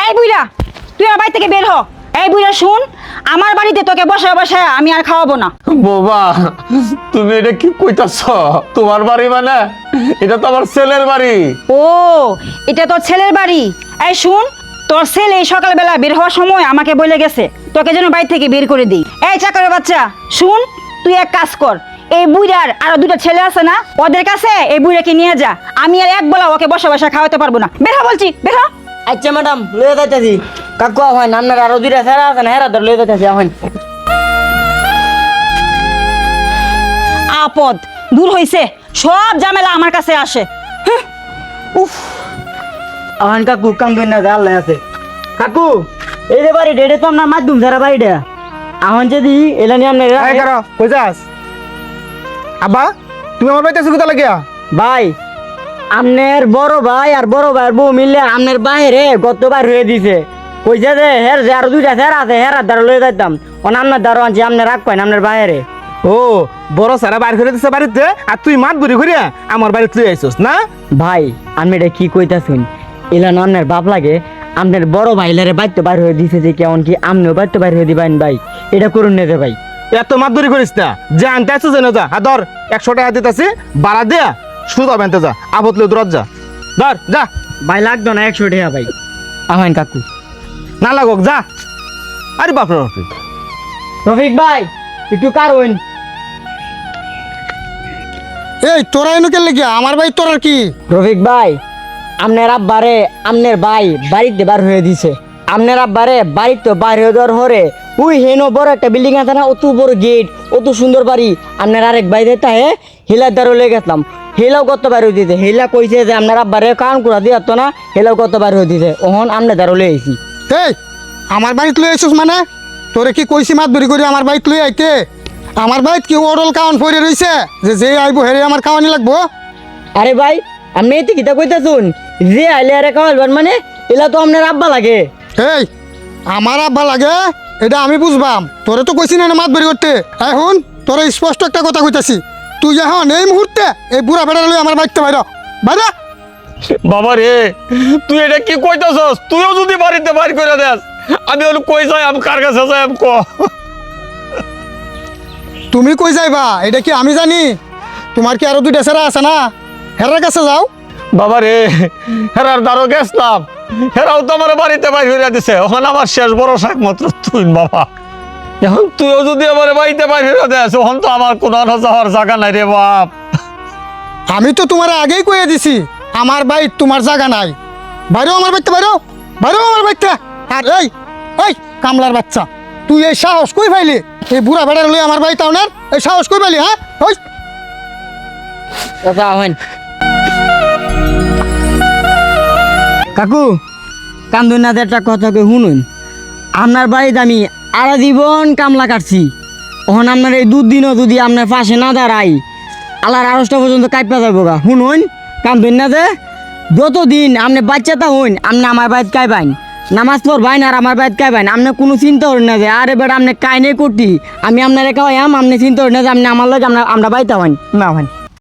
এই বুইড়া, তুই আমার বাড়ি থেকে বের হ। এই বুইড়া শুন, আমার বাড়িতে তোকে বসে বসে আমি আর খাওয়াবো না। বাবা তুমি এটা কি কইতাছ? তোমার বাড়ি মানে এটা তো আমার ছেলের বাড়ি। ও, এটা তোর ছেলের বাড়ি? এই শুন, তোর ছেলে এই সকালবেলা বের হওয়ার সময় আমাকে বলে গেছে তোকে যেন বাড়ি থেকে বের করে দিই। এই চাকরের বাচ্চা শুন, তুই এক কাজ কর, এই বুইড়ার আরো দুটো ছেলে আছে না, ওদের কাছে এই বুইড়াকে নিয়ে যা। আমি আর এক বেলা ওকে বসে বসে খাওয়াতে পারবো না। বের হ বলছি, বের হ। আচ্ছা ম্যাডাম, লয়ে যাইতেছি। কাকু হয় আপনার আরো দুইটা স্যার আছে না, হেরা ধর লয়ে যাইতেছি এখন। আপদ দূর হইছে, সব ঝামেলা আমার কাছে আসে। উফ, এখন কাকু কাম করেন না, আল্লাহ আছে। কাকু এই যে বাড়ি ডেটে তো আপনার মাধ্যম সারা বাড়িটা এখন যদি এলা নিয়ে আপনার কই যাস? আব্বা তুমি আমার বাড়িতে কোথা লাগিয়া? ভাই আপনার বড় ভাই আর বড় ভাইয়ের বউ মিললে আপনার বাইরে গতবার হয়ে দিছে। কইছে যে হের যে আরো দুইটা স্যার আছে, হেরার দ্বারা লয়ে যাইতাম। আপনার দ্বারা আনছি, আপনার রাখ পাইন আপনার বাইরে। ও বড় সারা বাইর করে দিছে বাড়িতে, আর তুই মাত বুড়ি করিয়া আমার বাড়িতে তুই আইছস না? ভাই আমি এটা কি কইতাছুন, এলা না আপনার বাপ লাগে। আপনার বড় ভাইলারে বাইতে বাইর হয়ে দিছে যে কেমন কি আপনিও বাইতে বাইর হয়ে দিবেন ভাই, এটা করুন না যে ভাই। এত মাত বুড়ি করিস না, যে আনতে আসছিস যেন যা। আর ধর 100 টাকা দিতেছি, বাড়া দিয়া সুদা বেনতে যা, আবতলে দূরত যা, ধর যা। ভাই লাগতো না 100 টাকা ভাই। আহেন কাকু। না লাগুক যা। আরে বাপরে বাপরে, রফিক ভাই একটু কারণ। এই তোরা এনে কে লেগিয়া আমার ভাই তোর আর কি? রফিক ভাই আপনার আব্বারে আপনার ভাই বাড়িতে বার হয়ে দিছে। আপনার আব্বারে বাড়িতে বার হয়ে দেওয়ার পরে ওই হেনো বড় একটা বিল্ডিং আছে না, অত বড় গেট, অত সুন্দর বাড়ি। আপনার আরেক ভাই দিতে হে হেলার দ্বারা লেগে গেছিলাম, হেলাও কত বার হয়ে দিতে। হেলা কইছে যে আপনার আব্বারে কান কুড়া দিয়ে তো না, হেলাও কত বার হয়ে দিতে। ওহন আপনার দ্বারা লেগে আইছি। এই আমার বাড়িতে লই আইছস মানে? তোরে কি কইছি মাত ধরি করে আমার বাড়িতে লই আইতে? আমার বাড়িত কি ওরল কাউন পড়ে রইছে যে আইবো হেরে আমার কাওয়ানি লাগবো? আরে ভাই আপনি এতে কিতা কইতাছুন, যে আইলে আরে কামালবান মানে এলা তো আপনার আব্বা লাগে। এই আমার আব্বা লাগে এটা আমি বুঝবাম, তোরে তো কইছি না মাত ধরি করতে। এখন তোরে স্পষ্ট একটা কথা কইতাছি, তুই এখন এই মুহূর্তে এই বুড়া বেড়া লই আমার বাড়িতে বাইরা বাইরা। বাবা রে, তুই এটা কি কইতাছস? তুইও যদি বাড়িতে বাইর করে দেস, আমি হলো কই যাই, আমি কার কাছে যাই আমি ক? তুমি কই যাইবা এটা কি আমি জানি? তোমার কি আরো দুইটা ছেড়া আছে না, হেরার কাছে যাও। বাবা রে, হেরার দ্বারও গেছলাম, হেরাও তো আমার বাড়িতে বাইর করে দিছে। ওখানে আমার শেষ ভরসা একমাত্র তুই বাবা। এখন তুইও যদি আমার বাড়িতে বাইর করে দেস, ওখান তো আমার কোনো যাওয়ার জায়গা নাই রে বাপ। আমি তো তোমার আগেই কইয়া দিছি আমার বাড়ি তোমার জায়গা নাই। বাইরেও আমার বাড়িতে, বাইরেও বাইরেও আমার বাড়িতে। আর এই এই কামলার বাচ্চা, তুই এই সাহস কই পাইলি এই বুড়া বেড়ার লই আমার বাড়িতে আনার? এই সাহস কই পাইলি? হ্যাঁ ওই কথা আহেন কাকু, কান্দুনাতে একটা কথা কে শুনুন। আপনার বাড়িতে আমি আরা জীবন কামলা কাটছি, ওখানে আপনার এই দুদিনও যদি আপনার পাশে না দাঁড়াই, আল্লাহর আড়সটা পর্যন্ত কাটপা যাবো গা। শুনুন কান্দুন না যে, যতদিন আপনি বাচ্চাটা হইন আপনি আমার বাড়িতে কাইবেন, নামাজ পড়বেন আর আমার বাড়িতে কাইবেন। আপনি কোনো চিন্তা করেন না যে আরে বেটা আপনি কাইনে করতি, আমি আপনার খাওয়াইম, আপনি চিন্তা করেন না যে আপনি আমার লোক আমরা বাড়িতে হইন না হইন।